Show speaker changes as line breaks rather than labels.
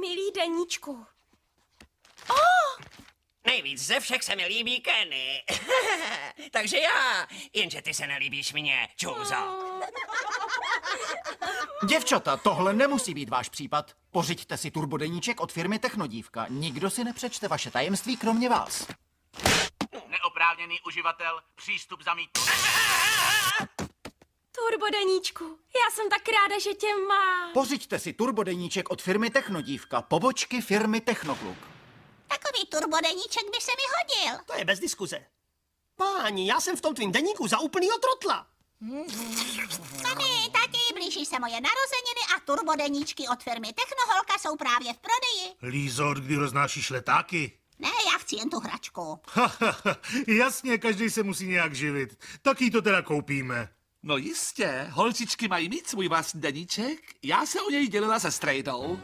milý deníčku.
Nejvíc ze všech se mi líbí Kenny. Takže já, jenže ty se nelíbíš mně, čůzo.
Děvčata, tohle nemusí být váš případ. Pořiďte si turbodeníček od firmy Technodívka. Nikdo si nepřečte vaše tajemství, kromě vás.
Neoprávněný uživatel, přístup zamítnut.
Turbodeníčku, já jsem tak ráda, že tě mám.
Pořiďte si turbodeníček od firmy Technodívka, pobočky firmy Technokluk.
Takový turbodeníček by se mi hodil.
To je bez diskuze. Páni, já jsem v tom tvým deníku za úplnýho trotla.
Mami, tati, blíží se moje narozeniny a turbodeníčky od firmy Technoholka jsou právě v prodeji.
Lízo, od kdy roznášíš letáky?
Ne, já chci jen tu hračku.
Jasně, každý se musí nějak živit. Tak jí to teda koupíme.
No jistě, holčičky mají mít svůj vlastní deníček. Já se o něj dělila se strejdou.